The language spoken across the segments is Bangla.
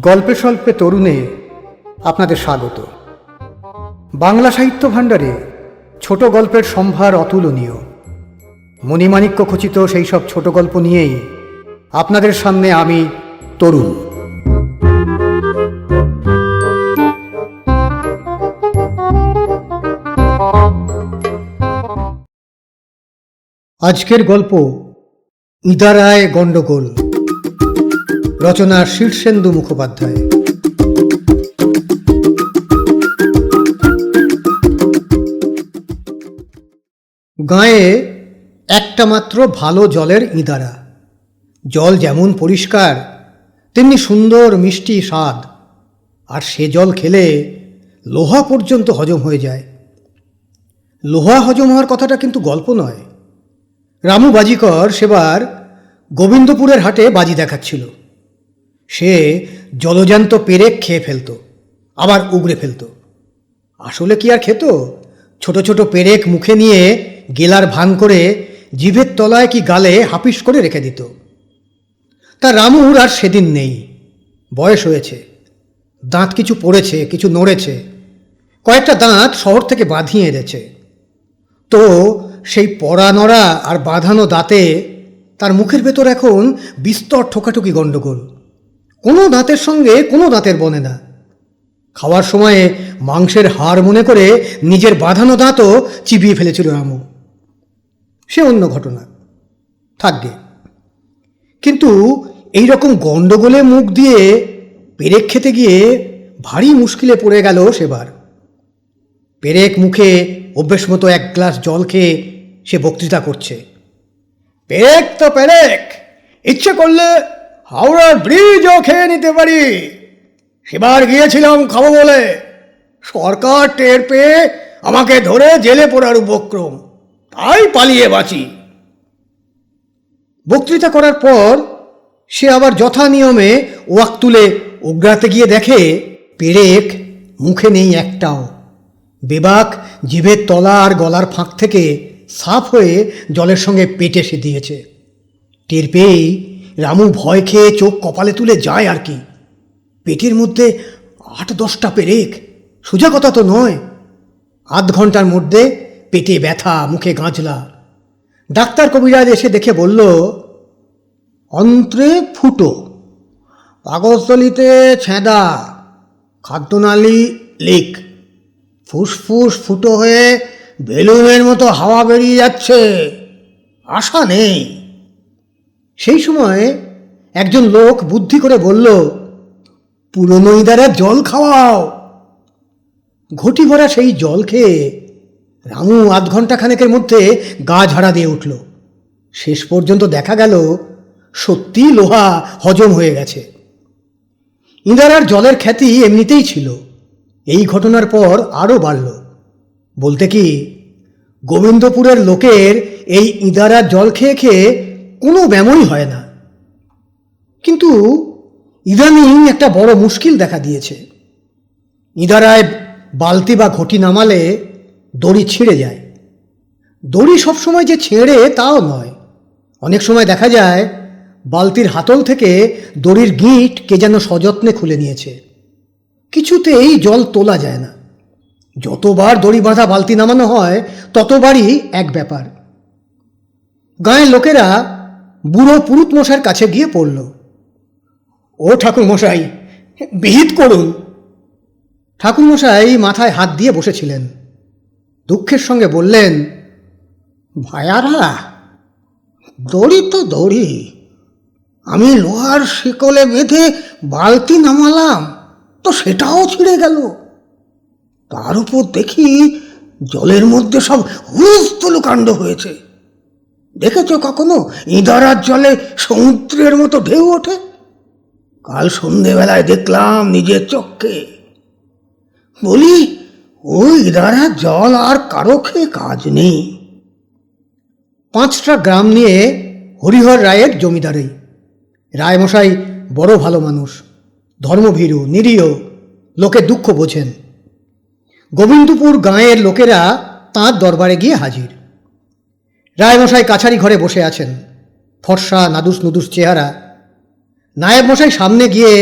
গল্পে স্বল্পে তরুণে আপনাদের স্বাগত। বাংলা সাহিত্য ভাণ্ডারে ছোট গল্পের সম্ভার অতুলনীয়। মণিমাণিক্য খচিত সেই সব ছোট গল্প নিয়েই আপনাদের সামনে আমি তরুণ। আজকের গল্প ইদারায় গণ্ডগোল, রচনা শীর্ষেন্দু মুখোপাধ্যায়। গাঁয়ে একটা মাত্র ভালো জলের ইদারা। জল যেমন পরিষ্কার তেমনি সুন্দর মিষ্টি স্বাদ, আর সে জল খেলে লোহা পর্যন্ত হজম হয়ে যায়। লোহা হজম হওয়ার কথাটা কিন্তু গল্প নয়। রামু বাজিকর সেবার গোবিন্দপুরের হাটে বাজি দেখাচ্ছিল। সে জলজ্যান্ত পেরেক খেয়ে ফেলত, আবার উগড়ে ফেলত। আসলে কি আর খেত? ছোট ছোট পেরেক মুখে নিয়ে গেলার ভান করে জিভের তলায় কি গালে হাপিস করে রেখে দিত। তা রামুর আর সেদিন নেই। বয়স হয়েছে, দাঁত কিছু পড়েছে, কিছু নড়েছে, কয়েকটা দাঁত শহর থেকে বাঁধিয়ে এনেছে। তো সেই পড়া নড়া আর বাঁধানো দাঁতে তার মুখের ভেতর এখন বিস্তর ঠোকাঠুকি গণ্ডগোল। কোনো দাঁতের সঙ্গে কোনো দাঁতের বনে না। খাওয়ার সময়ে মাংসের হাড় মনে করে নিজের বাঁধানো দাঁতও চিবিয়ে ফেলেছিল রামু। সে অন্য ঘটনা, থাকবে। কিন্তু এই রকম গণ্ডগোলে মুখ দিয়ে পেরেক খেতে গিয়ে ভারী মুশকিলে পড়ে গেল সেবার। পেরেক মুখে অভ্যেস মতো এক গ্লাস জল খেয়ে সে বক্তৃতা করছে। পেরেক তো পেরেক, ইচ্ছে করলে হাওড়ার ব্রিজও খেয়ে নিতে পারি। সেবার গিয়েছিলাম খাবো বলে, সরকার টের পেয়ে আমাকে ধরে জেলে পড়ার উপক্রম, তাই পালিয়ে বাঁচি। বক্তৃতা করার পর সে আবার যথা নিয়মে ওয়াক তুলে উগড়াতে গিয়ে দেখে পেরেক মুখে নেই একটাও। বেবাক জিভের তলা আর গলার ফাঁক থেকে সাফ হয়ে জলের সঙ্গে পেটে এসে দিয়েছে। টের পেয়েই রামু ভয় খেয়ে চোখ কপালে তুলে যায় আর কি। পেটের মধ্যে 8-10টা পেরেক, সোজা কথা তো নয়। আধ ঘন্টার মধ্যে পেটে ব্যথা, মুখে গাঁজলা। ডাক্তার কবিরাজ এসে দেখে বলল, অন্ত্রে ফুটো, পাকস্থলীতে ছেঁদা, খাদ্যনালী লিক, ফুসফুস ফুটো হয়ে বেলুনের মতো হাওয়া বেরিয়ে যাচ্ছে, আশা নেই। সেই সময় একজন লোক বুদ্ধি করে বলল, পুরনো ইদারার জল খাওয়াও। ঘটি ভরা সেই জল খেয়ে রামু আধ ঘন্টা খানেকের মধ্যে গা ঝাড়া দিয়ে উঠল। শেষ পর্যন্ত দেখা গেল সত্যি লোহা হজম হয়ে গেছে। ইদারার জলের খ্যাতি এমনিতেই ছিল, এই ঘটনার পর আরও বাড়ল। বলতে কি, গোবিন্দপুরের লোকের এই ইদারার জল খেয়ে খেয়ে কোনো ব্যামোই হয় না। কিন্তু ইদানিং একটা বড় মুশকিল দেখা দিয়েছে। ইদারায় বালতি বা ঘটি নামালে দড়ি ছিঁড়ে যায়। দড়ি সবসময় যে ছেঁড়ে তাও নয়, অনেক সময় দেখা যায় বালতির হাতল থেকে দড়ির গিঁট কে যেন সযত্নে খুলে নিয়েছে। কিছুতেই জল তোলা যায় না। যতবার দড়ি বাঁধা বালতি নামানো হয় ততবারই এক ব্যাপার। গাঁয়ের লোকেরা বুড়ো পুরুত মশাইয়ের কাছে গিয়ে পড়ল, ও ঠাকুর মশাই, বিহিত করুন। ঠাকুর মশাই মাথায় হাত দিয়ে বসেছিলেন, দুঃখের সঙ্গে বললেন, ভায়ারা, দড়ি তো দড়ি, আমি লোহার শিকলে বেঁধে বালতি নামালাম তো সেটাও ছিঁড়ে গেল। তার উপর দেখি জলের মধ্যে সব হুলস্থুল কাণ্ড হয়েছে। দেখেছ কখনো ইদারার জলে সমুদ্রের মতো ঢেউ ওঠে? কাল সন্ধেবেলায় দেখলাম নিজের চোখে। বলি, ওই ইদারার জল আর কারো খেয়ে কাজ নেই। 5টা গ্রাম নিয়ে হরিহর রায়ের জমিদারি। রায়মশাই বড় ভালো মানুষ, ধর্মভীরু, নিরীহ, লোকের দুঃখ বোঝেন। গোবিন্দপুর গাঁয়ের লোকেরা তাঁর দরবারে গিয়ে হাজির। রায়মশাই কাছারি ঘরে বসে আছেন, ফর্সা নাদুস নুদুস চেহারা। নায়েব মশাই সামনে গিয়ে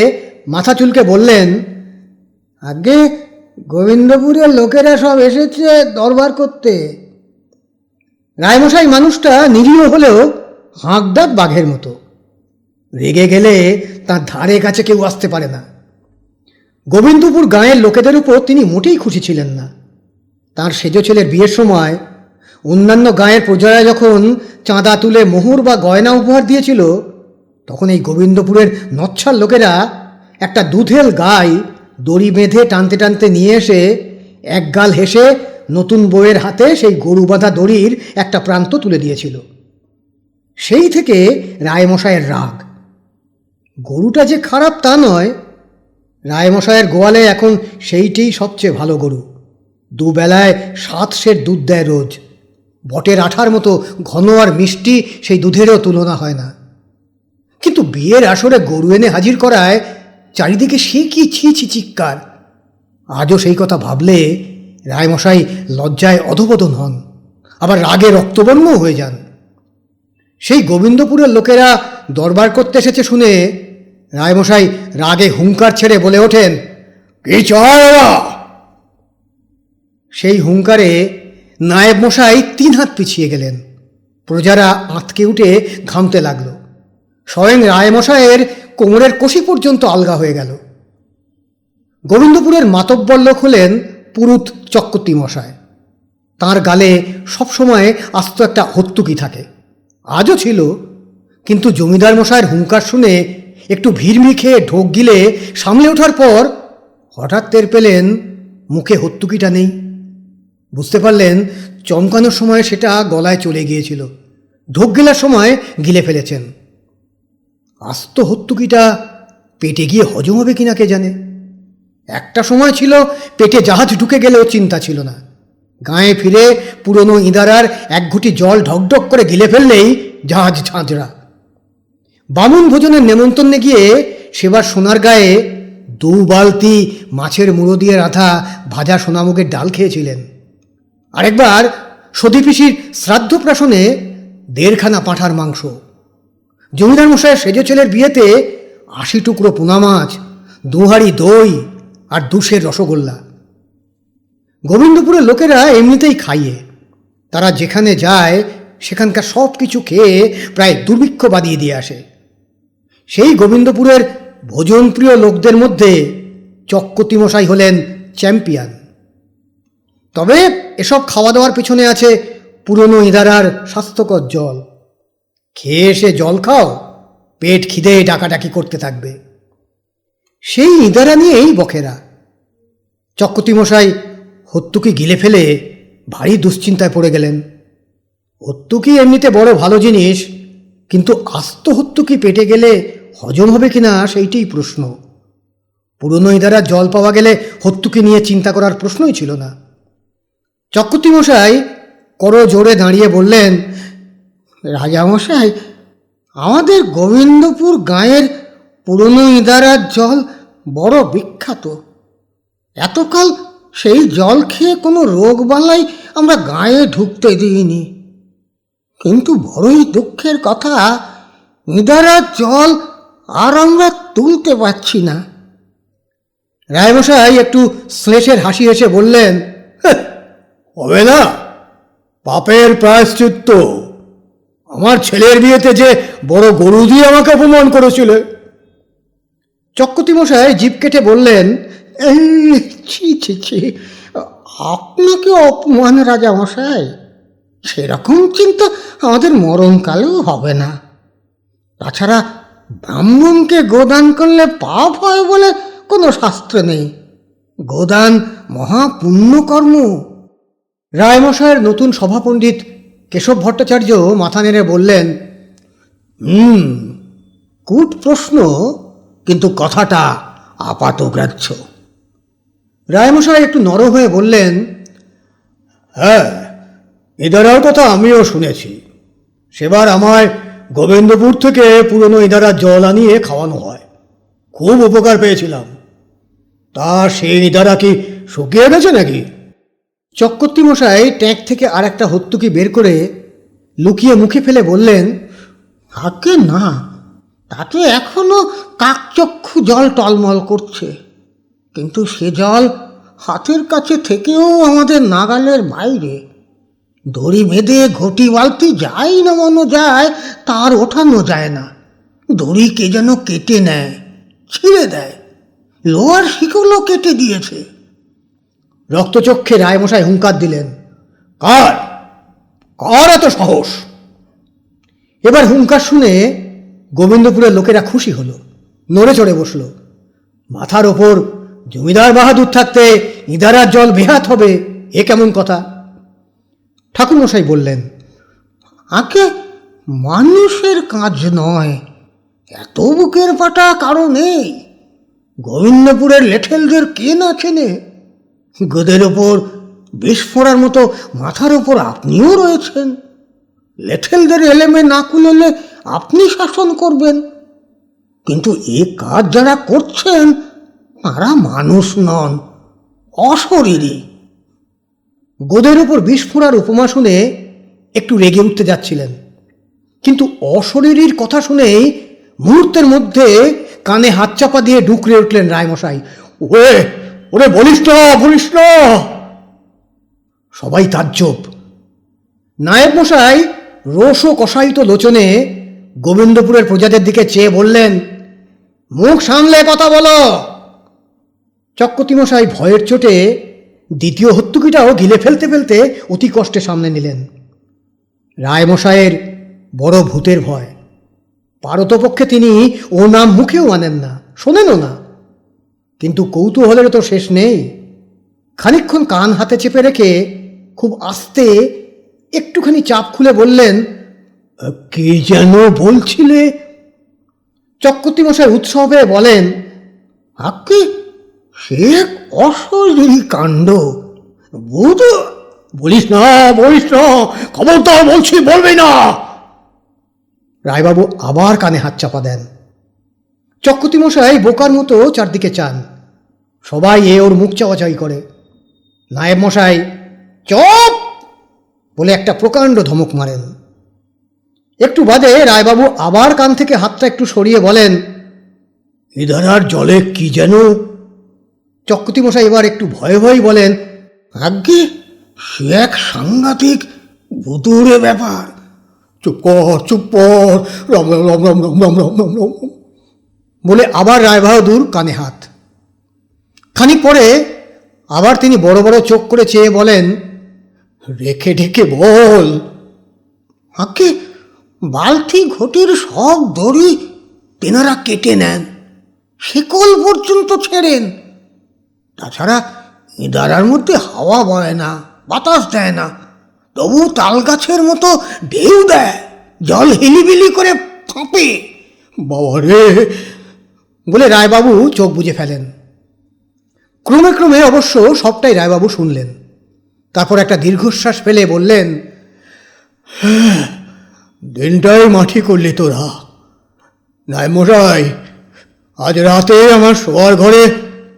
মাথা চুলকে বললেন, আগে গোবিন্দপুরের লোকেরা সব এসেছে দরবার করতে। রায়মশাই মানুষটা নিরীহ হলেও হাঁকডাক বাঘের মতো। রেগে গেলে তার ধারে কাছে কেউ আসতে পারে না। গোবিন্দপুর গাঁয়ের লোকেদের উপর তিনি মোটেই খুশি ছিলেন না। তার সেজ ছেলের বিয়ের সময় অন্যান্য গাঁয়ের প্রজারা যখন চাঁদা তুলে মোহর বা গয়না উপহার দিয়েছিল, তখন এই গোবিন্দপুরের নচ্ছার লোকেরা একটা দুধেল গাই দড়ি বেঁধে টানতে টানতে নিয়ে এসে একগাল হেসে নতুন বউয়ের হাতে সেই গরু বাঁধা দড়ির একটা প্রান্ত তুলে দিয়েছিল। সেই থেকে রায়মশায়ের রাগ। গরুটা যে খারাপ তা নয়, রায়মশায়ের গোয়ালে এখন সেইটিই সবচেয়ে ভালো গরু। দুবেলায় 7 সের দুধ দেয় রোজ। বটের আঠার মতো ঘন আর মিষ্টি সেই দুধেরও তুলনা হয় না। কিন্তু বিয়ের আসরে গরু এনে হাজির করায় চারিদিকে সে কি ছি ছি চিৎকার। আজও সেই কথা ভাবলে রায়মশাই লজ্জায় অধোপতন হন, আবার রাগে রক্তবর্ণ হয়ে যান। সেই গোবিন্দপুরের লোকেরা দরবার করতে এসেছে শুনে রায়মশাই রাগে হুঙ্কার ছেড়ে বলে ওঠেন, কি চায় ওরা? সেই হুঙ্কারে নায়েব মশাই 3 হাত পিছিয়ে গেলেন। প্রজারা আঁতকে উঠে ঘামতে লাগল। স্বয়ং রায়মশাইয়ের কোমরের কষি পর্যন্ত আলগা হয়ে গেল। গোবিন্দপুরের মাতব্বর লোক হলেন পুরুত চক্রবর্তী মশাই। তাঁর গালে সবসময় আস্ত একটা হত্তুকি থাকে, আজও ছিল। কিন্তু জমিদার মশাইয়ের হুঙ্কার শুনে একটু ভিড়মি খেয়ে ঢোক গিলে সামলে ওঠার পর হঠাৎ টের পেলেন মুখে হত্তুকিটা নেই। বুঝতে পারলেন চমকানোর সময় সেটা গলায় চলে গিয়েছিল, ঢোক গেলার সময় গিলে ফেলেছেন। আস্ত হত্তুকিটা পেটে গিয়ে হজম হবে কিনা কে জানে। একটা সময় ছিল পেটে জাহাজ ঢুকে গেলেও চিন্তা ছিল না। গাঁয়ে ফিরে পুরনো ইঁদারার 1 ঘুঁটি জল ঢকঢক করে গিলে ফেললেই জাহাজ ঝাঁঝরা। বামুন ভোজনের নেমন্তন্নে গিয়ে সেবার সোনার গায়ে 2 বালতি মাছের মুড়ো দিয়ে রাধা ভাজা সোনামুগের ডাল খেয়েছিলেন। আরেকবার সদীপিসির শ্রাদ্ধপ্রাশনে 1.5 খানা পাঁঠার মাংস। জমিদার মশাইয়ের সেজ ছেলের বিয়েতে 80 টুকরো পোনা মাছ, 2 হাঁড়ি দই আর 2 সের রসগোল্লা। গোবিন্দপুরের লোকেরা এমনিতেই খাইয়ে। তারা যেখানে যায় সেখানকার সব কিছু খেয়ে প্রায় দুর্ভিক্ষ বাদিয়ে দিয়ে আসে। সেই গোবিন্দপুরের ভোজনপ্রিয় লোকদের মধ্যে চক্রবর্তী মশাই হলেন চ্যাম্পিয়ন। তবে এসব খাওয়া দাওয়ার পিছনে আছে পুরনো ইঁদারার স্বাস্থ্যকর জল। খেয়ে এসে জল খাও, পেট খিদে ডাকাডাকি করতে থাকবে। সেই ইঁদারা নিয়েই বখেরা। চক্রবর্তী মশাই হত্তুকি গিলে ফেলে ভারী দুশ্চিন্তায় পড়ে গেলেন। হত্তুকি এমনিতে বড় ভালো জিনিস, কিন্তু আস্ত হত্তুকি পেটে গেলে হজম হবে কিনা সেইটিই প্রশ্ন। পুরনো ইঁদারা জল পাওয়া গেলে হত্তুকি নিয়ে চিন্তা করার প্রশ্নই ছিল না। চক্রবর্তী মশাই করো জোরে দাঁড়িয়ে বললেন, রাজামশাই, আমাদের গোবিন্দপুর গাঁয়ের পুরনো ইঁদারার জল বড় বিখ্যাত। এতকাল সেই জল খেয়ে কোনো রোগ বালাই আমরা গাঁয়ে ঢুকতে দিইনি। কিন্তু বড়ই দুঃখের কথা, ইঁদারার জল আর আমরা তুলতে পারছি না। রায়মশাই একটু শ্লেষের হাসি হেসে বললেন, হবে না, পাপের প্রায়শ্চিত্ত। আমার ছেলের বিয়েতে যে বড় গরু দিয়ে আমাকে অপমান করেছিল। চক্রবর্তী মশাই জিভ কেটে বললেন, ছি ছি ছি, আপনাকে অপমান রাজামশাই? সেরকম চিন্তা আমাদের মরণকালেও হবে না। তাছাড়া ব্রাহ্মণকে গোদান করলে পাপ হয় বলে কোনো শাস্ত্র নেই। গোদান মহাপুণ্যকর্ম। রায়মশাইয়ের নতুন সভাপণ্ডিত কেশব ভট্টাচার্য মাথা নেড়ে বললেন, কূট প্রশ্ন, কিন্তু কথাটা আপাতগ্রাহ্য। রায়মশাই একটু নরম হয়ে বললেন, হ্যাঁ, ইঁদারার কথা আমিও শুনেছি। সেবার আমায় গোবিন্দপুর থেকে পুরনো ইঁদারার জল আনিয়ে খাওয়ানো হয়, খুব উপকার পেয়েছিলাম। তা সেই ইঁদারা কি শুকিয়ে গেছে নাকি? চক্রবর্তী মশাই ট্যাঙ্ক থেকে আর একটা হত্তুকি বের করে লুকিয়ে মুখে ফেলে বললেন, আগে না, তাতে এখনো কাকচক্ষু জল টলমল করছে, কিন্তু সে জল হাতের কাছে থেকেও আমাদের নাগালের বাইরে। দড়ি বেঁধে ঘটি বালতি যাই নামানো যায়, তার ওঠানো যায় না। দড়ি কে যেন কেটে নেয়, ছিঁড়ে দেয়, লোহার শিকলও কেটে দিয়েছে। রক্তচক্ষে রায়মশাই হুঙ্কার দিলেন, কার কার এত সাহস? এবার হুঙ্কার শুনে গোবিন্দপুরের লোকেরা খুশি হলো, নড়ে চড়ে বসল। মাথার ওপর জমিদার বাহাদুর থাকতে ইদারার জল বেহাত হবে, এ কেমন কথা? ঠাকুরমশাই বললেন, আগে মানুষের কাজ নয়, এত বুকের পাটা কারো নেই। গোবিন্দপুরের লেঠেলদের কে না চেনে? গোদের ওপর বিষ ফোঁড়ার মতো মাথার ওপর আপনিও রয়েছেন। লেঠেলদের এলেমে না কুলোলে আপনি শাসন করবেন, কিন্তু এ কাজ যারা করছেন তারা মানুষ নন, অশরীরী। গোদের উপর বিষ ফোঁড়ার উপমা শুনে একটু রেগে উঠতে যাচ্ছিলেন, কিন্তু অশরীরীর কথা শুনেই মুহূর্তের মধ্যে কানে হাত চাপা দিয়ে ডুকরে উঠলেন রায়মশাই, ওরে ওরে বলিস না, বলিস না। সবাই তাজ্জব। নায়েব মশাই রোষ ও কষায়িত লোচনে গোবিন্দপুরের প্রজাদের দিকে চেয়ে বললেন, মুখ সামলে কথা বলো। চক্রবর্তী মশাই ভয়ের চোটে দ্বিতীয় হত্যুকিটাও গিলে ফেলতে ফেলতে অতি কষ্টে সামনে নিলেন। রায়মশাইয়ের বড় ভূতের ভয়, পারতপক্ষে তিনি ও নাম মুখেও আনেন না, শোনেনও না, কিন্তু কৌতূহলের তো শেষ নেই। খানিকক্ষণ কান হাতে চেপে রেখে খুব আস্তে একটুখানি চাপ খুলে বললেন, কে যেন বলছিলে? চক্রবর্তী মশাই উৎসাহ পেয়ে বলেন, আকে সে এক অশরীরী কাণ্ড, বুঝো? বলিস না, বলিস না, খবরদার বলছি, বলবি না। রায়বাবু আবার কানে হাত চাপা দেন। চক্রবর্তী মশাই বোকার মতো চারদিকে চান, সবাই এ ওর মুখ চাওয়াচাই করে। নায়েব মশাই চুপ বলে একটা প্রকাণ্ড ধমক মারেন। একটু বাদে রায়বাবু আবার কান থেকে হাতটা একটু সরিয়ে বলেন, ইদারার জলে কি যেন? চক্রবর্তী মশাই এবার একটু ভয়ে ভয়ে বলেন, আজ্ঞে সে এক সাংঘাতিক ভুতুড়ে ব্যাপার। চুপ কর, চুপ কর, রম রম রম রম রম রম রম রম রম বলে আবার রায়বাহাদুর কানে হাত। খানিক পরে আবার তিনি বড় বড় চোখ করে চেয়ে বলেন, রেখে ঢেকে বল। আগে বালতি ঘটির সব দড়ি তেনারা কেটে নেন, শিকল পর্যন্ত ছেড়েন। তাছাড়া ইদারার মধ্যে হাওয়া বয় না, বাতাস দেয় না, তবু তাল গাছের মতো ঢেউ দেয়, জল হিলিবিলি করে ফাঁপে। বাবারে বলে রায়বাবু চোখ বুজে ফেলেন। ক্রমে ক্রমে অবশ্য সবটাই রায়বাবু শুনলেন। তারপর একটা দীর্ঘশ্বাস ফেলে বললেন, দিনটাই মাটি করলি তোরা। নায়েবমশাই, আজ রাতে আমার শোয়ার ঘরে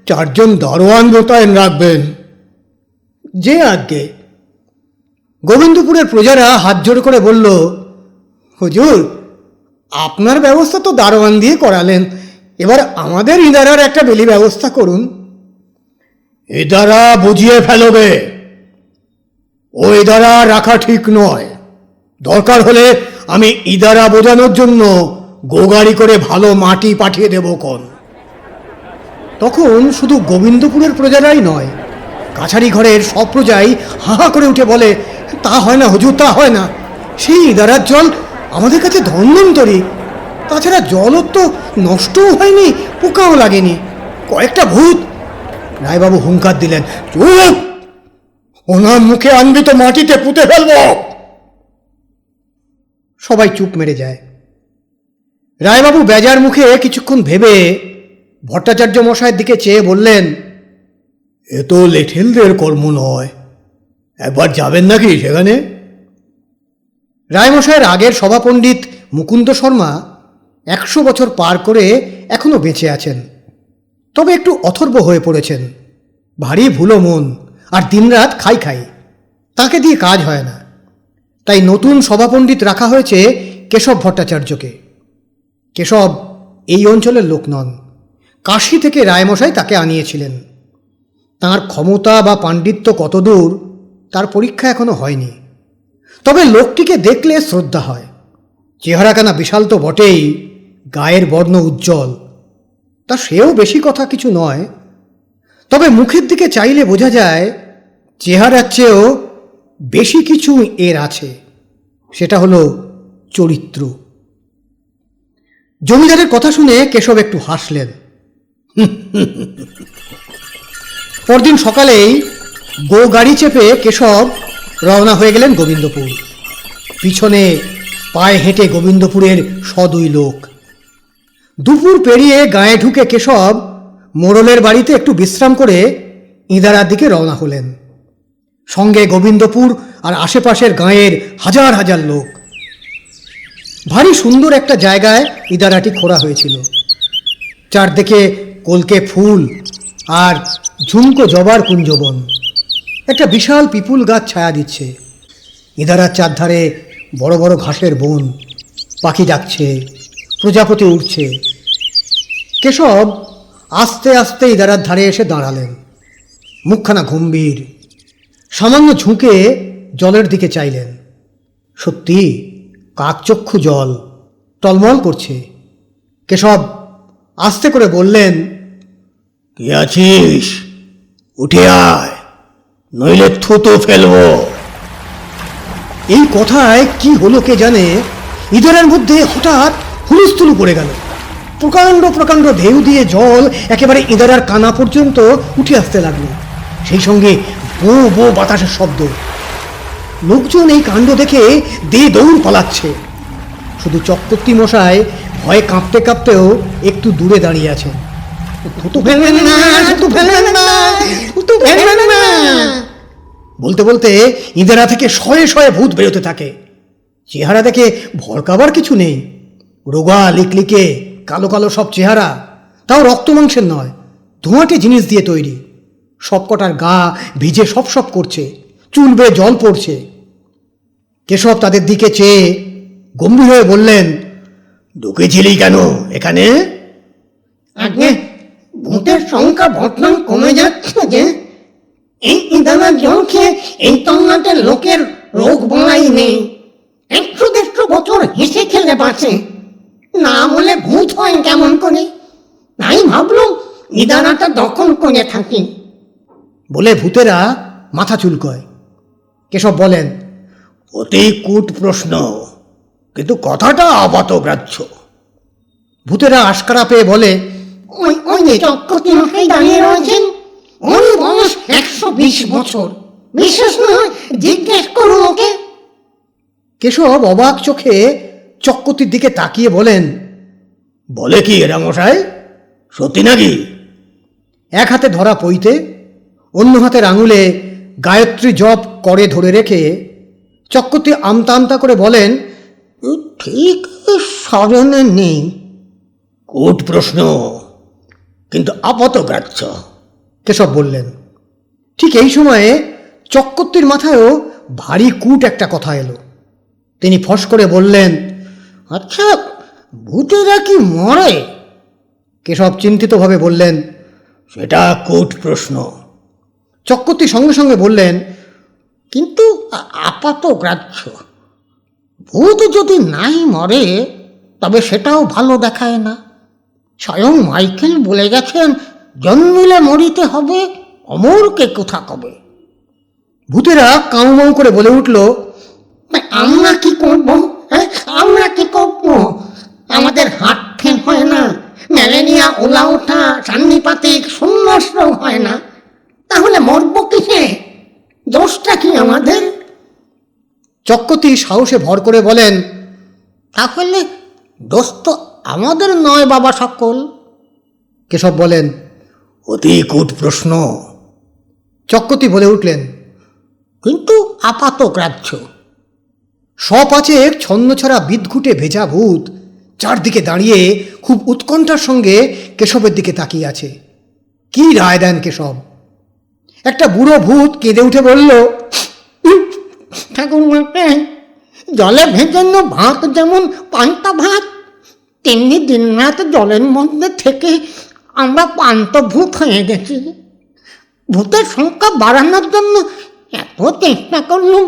4 জন দারোয়ান মোতায়েন রাখবেন। যে আজ্ঞে। গোবিন্দপুরের প্রজারা হাত জোড় করে বলল, হুজুর আপনার ব্যবস্থা তো দারোয়ান দিয়ে করালেন, এবার আমাদের ইদারার একটা বেলি ব্যবস্থা করুন। ইদারা বুঝিয়ে ফেলবে, ও ইদারা রাখা ঠিক নয়। দরকার হলে আমি ইদারা বোঝানোর জন্য গোগাড়ি করে ভালো মাটি পাঠিয়ে দেব কোন। তখন শুধু গোবিন্দপুরের প্রজারাই নয়, কাছারি ঘরের সব প্রজাই হাহা করে উঠে বলে, তা হয় না হুজুর, তা হয় না। সেই ইদারার জল আমাদের কাছে ধন্বন্তরী, তাছাড়া জলও তো নষ্টও হয়নি, পোকাও লাগেনি, কয়েকটা ভূত। রায়বাবু হুঙ্কার দিলেন, চুপ, ওনার মুখে আনবি তো মাটিতে পুঁতে ফেলব। সবাই চুপ মেরে যায়। রায়বাবু বেজার মুখে কিছুক্ষণ ভেবে ভট্টাচার্য মশাইয়ের দিকে চেয়ে বললেন, এ তো লেঠেলদের কর্ম নয়, একবার যাবেন নাকি সেখানে? রায়মশাইয়ের আগের সভাপণ্ডিত মুকুন্দ শর্মা 100 বছর পার করে এখনো বেঁচে আছেন, তবে একটু অথর্ব হয়ে পড়েছেন, ভারী ভুলো মন, আর দিনরাত খাই খাই, তাকে দিয়ে কাজ হয় না। তাই নতুন সভাপণ্ডিত রাখা হয়েছে কেশব ভট্টাচার্যকে। কেশব এই অঞ্চলের লোক নন, কাশী থেকে রায়মশাই তাকে আনিয়েছিলেন। তাঁর ক্ষমতা বা পাণ্ডিত্য কতদূর তার পরীক্ষা এখনো হয়নি, তবে লোকটিকে দেখলে শ্রদ্ধা হয়। চেহারাখানা বিশাল তো বটেই, গায়ের বর্ণ উজ্জ্বল, তা সেও বেশি কথা কিছু নয়। তবে মুখের দিকে চাইলে বোঝা যায় চেহারার চেয়েও বেশি কিছু এর আছে, সেটা হলো চরিত্র। জমিদারের কথা শুনে কেশব একটু হাসলেন। পরদিন সকালেই গো গাড়ি চেপে কেশব রওনা হয়ে গেলেন গোবিন্দপুর। পিছনে পায়ে হেঁটে গোবিন্দপুরের 100-2 লোক। দুপুর পেরিয়ে গায়ে ঢুকে কেশব মোড়লের বাড়িতে একটু বিশ্রাম করে ইঁদারার দিকে রওনা হলেন। সঙ্গে গোবিন্দপুর আর আশেপাশের গাঁয়ের হাজার হাজার লোক। ভারী সুন্দর একটা জায়গায় ইঁদারাটি খোঁড়া হয়েছিল। চারদিকে কলকে ফুল আর ঝুমকো জবার কুঞ্জবন। একটা বিশাল পিপুল গাছ ছায়া দিচ্ছে। ইঁদারার চারধারে বড় বড় ঘাসের বন, পাখি ডাকছে, প্রজাপতি উঠছে। কেশব আস্তে আস্তে ইঁদারার ধারে এসে দাঁড়ালেন। মুখখানা গম্ভীর, সামান্য ঝুঁকে জলের দিকে চাইলেন। সত্যি কাকচক্ষু জল, টলমল করছে। কেশব আস্তে করে বললেন, কে আছিস? উঠে আয়, নইলে থুতু ফেলবো। এই কথায় কি হলো কে জানে, ইঁদারার মধ্যে হঠাৎ হুলস্থুলু পড়ে গেল। প্রকাণ্ড প্রকাণ্ড ঢেউ দিয়ে জল একেবারে ইঁদারার কানা পর্যন্ত উঠে আসতে লাগলো। সেই সঙ্গে বো বো বাতাসের শব্দ। লোকজন এই কাণ্ড দেখে দে দৌড় পালাচ্ছে। শুধু চক্রবর্তী মশাই ভয়ে কাঁপতে কাঁপতেও একটু দূরে দাঁড়িয়ে আছেন। বলতে বলতে ইঁদারা থেকে শয়ে শয়ে ভূত বেরোতে থাকে। চেহারা দেখে ভরকাবার কিছু নেই, রোগা লিকলিকে কালো কালো সব চেহারা, তাও রক্ত মাংসের নয়, ধোঁয়াটে জিনিস দিয়ে তৈরি। সবকটার গা ভিজে সপ সপ করছে, চুল বেয়ে জল পড়ছে। কেশব তাদের দিকে চেয়ে গম্ভীর হয়ে বললেন, ঢুকেছিলি কেন এখানে? আগে ভূতের সংখ্যা বর্তমান কমে যাচ্ছে যে, এই ইঁদারার জল খেয়ে এই তল্লাটের লোকের রোগ বলাই নেই। 100-150 বছর হেসে খেলে বাঁচে, না বলে ভূত হয় কেমন করে? তাই ভাবলাম ইঁদারাটা দখল করে থাকি। বলে ভূতেরা মাথা চুলকয়। কেশব বলেন, অতি কূট প্রশ্ন, কিন্তু কথাটা আপাতগ্রাহ্য। ভূতেরা আশকারা পেয়ে বলে, ওই ওই যে চক্রবর্তী মশাই দাঁড়িয়ে রয়েছেন, ওর বয়স 120 বছর। বিশেষ নয়, জিজ্ঞেস করুন ওকে। কেশব অবাক চোখে চক্রবর্তীর দিকে তাকিয়ে বলেন, বলে কি এরা মশাই, সত্যি নাকি? এক হাতে ধরা পইতে, অন্য হাতের আঙুলে গায়ত্রী জপ করে ধরে রেখে চক্রবর্তী আমতা আমতা করে বলেন, ঠিক স্মরণে নেই। কূট প্রশ্ন, কিন্তু আপাতগ্রাহ্য, কেশব বললেন। ঠিক এই সময়ে চক্রবর্তীর মাথায়ও ভারী কূট একটা কথা এলো। তিনি ফস করে বললেন, আচ্ছা, ভূতেরা কি মরে? কেশব চিন্তিতভাবে বললেন, সেটা কূট প্রশ্ন। চক্রবর্তী সঙ্গে সঙ্গে বললেন, কিন্তু আপাতগ্রাহ্য। ভূত যদি নাই মরে, তবে সেটাও ভালো দেখায় না। স্বয়ং মাইকেল বলে গেছেন, জন্মিলে মরিতে হবে, অমরকে কোথা কবে। ভূতেরা কাউ মাউ করে বলে উঠল, আমরা কি করব? আমরা কি করব? আমাদের হাট ফেন হয় না, ম্যালেরিয়া, ওলা ওঠা, সান্নিপাতিক, শূন্যস্রাব হয় না, তাহলে মরব কিসে? দোষটা কি আমাদের? চক্রবর্তী সাহসে ভর করে বলেন, তাহলে দোষ তো আমাদের নয় বাবা সকল। কেশব বলেন, অতি কূট প্রশ্ন। চক্রবর্তী বলে উঠলেন, কিন্তু আপাতগ্রাহ্য। সপাচেক ছন্নছাড়া বিদঘুটে ভেজা ভূত চারদিকে দাঁড়িয়ে খুব উৎকণ্ঠার সঙ্গে কেশবের দিকে তাকিয়ে আছে। কি রায় দেন কেশব? একটা বুড়ো ভূত কেঁদে উঠে বলল, ঠাকুর মশাই, জলে ভেজানো ভাত যেমন পান্তা ভাত, তেমনি দিনরাত জলের মধ্যে থেকে আমরা পান্ত ভূত হয়ে গেছি। ভূতের সংখ্যা বাড়ানোর জন্য এত চেষ্টা করলাম,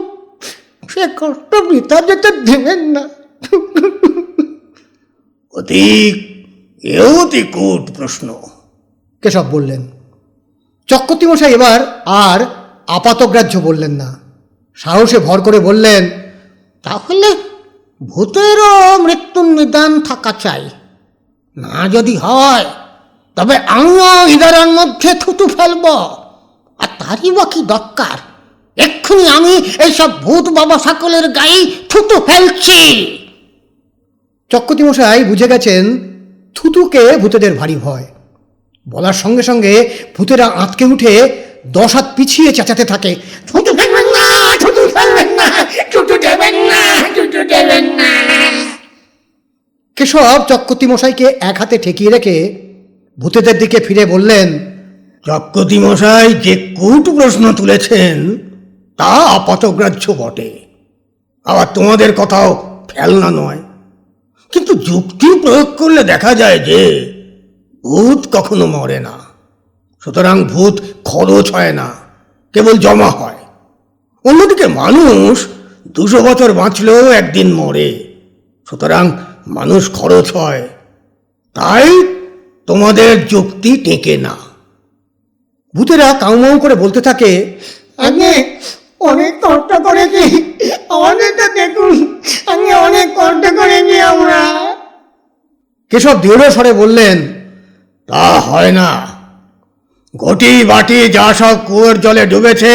সে কষ্ট বৃথা যেতে দেবেন না। অতি কূট প্রশ্ন, কেশব বললেন। চক্রবর্তী মশাই এবার আর আপাতগ্রাহ্য বললেন না, সাহসে ভর করে বললেন, তাহলে ভূতেরও মৃত্যুর নিদান থাকা চাই। না যদি হয় তবে আমিও ইদারার মধ্যে থুতু ফেলব। আর তারই বা কি দরকার, এক্ষুনি আমি এইসব ভূত বাবা সকলের গায়ে থুতু ফেলছি। চক্রবর্তী মশাই বুঝে গেছেন থুতুকে ভূতেদের ভারী ভয়। বলার সঙ্গে সঙ্গে ভূতেরা আঁতকে উঠে 10 হাত পিছিয়ে চেঁচাতে থাকে, থুতু ফেলবেন না, থুতু ফেলবেন না, থুতু দেবেন না, থুতু দেবেন না। কেশব চক্রবর্তী মশাইকে এক হাতে ঠেকিয়ে রেখে ভূতেদের দিকে ফিরে বললেন, চক্রবর্তী মশাই যে কূট প্রশ্ন তুলেছেন তা আপাতগ্রাহ্য বটে, আবার তোমাদের কথাও ফেলনা নয়। কিন্তু যুক্তি প্রয়োগ করলে দেখা যায় যে ভূত কখনো মরে না, সুতরাং ভূত খরচ হয় না, কেবল জমা হয়। অন্যদিকে মানুষ 200 বছর বাঁচলেও একদিন মরে, সুতরাং মানুষ খরচ হয়। তাই তোমাদের যুক্তি টেকে না। ভূতেরা কাউমাউ করে বলতে থাকে, আগে অনেক কষ্ট করেছি, আমাদেরটা দেখুন, আমি অনেক কষ্ট করেছি আমরা। কেশব দৃঢ় স্বরে বললেন, তা হয় না। ঘটি বাটি যা সব কুয়োর জলে ডুবেছে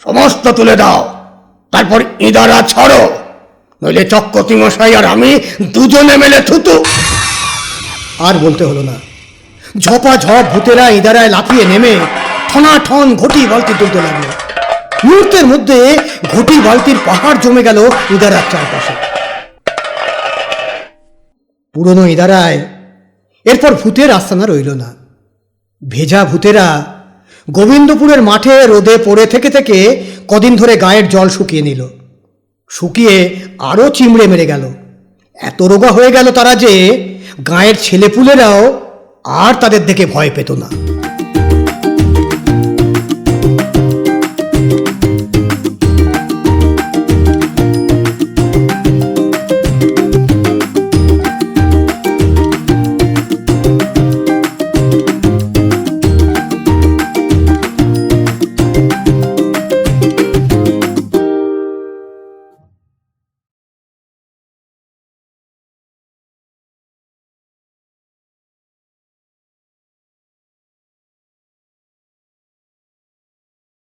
সমস্ত তুলে দাও, তারপর ইঁদারা ছাড়ো, নইলে চক্রবর্তী মশাই আর আমি দুজনে মেলে থুতু। আর বলতে হলো না। ঝপাঝপ ভূতেরা ইদারায় লাফিয়ে নেমে ঠনাঠন ঘটি বালতি তুলতে লাগলো। মুহূর্তের মধ্যে ঘটি বালতির পাহাড় জমে গেল ইদারার চারপাশে। পুরনো ইদারায় এরপর ভূতের আস্তানা রইল না। ভেজা ভূতেরা গোবিন্দপুরের মাঠে রোদে পড়ে থেকে থেকে কদিন ধরে গায়ের জল শুকিয়ে নিল। শুকিয়ে আরও চিমড়ে মেরে গেল। এত রোগা হয়ে গেল তারা যে গায়ের ছেলেপুলেরাও আর তাদের দেখে ভয় পেত না।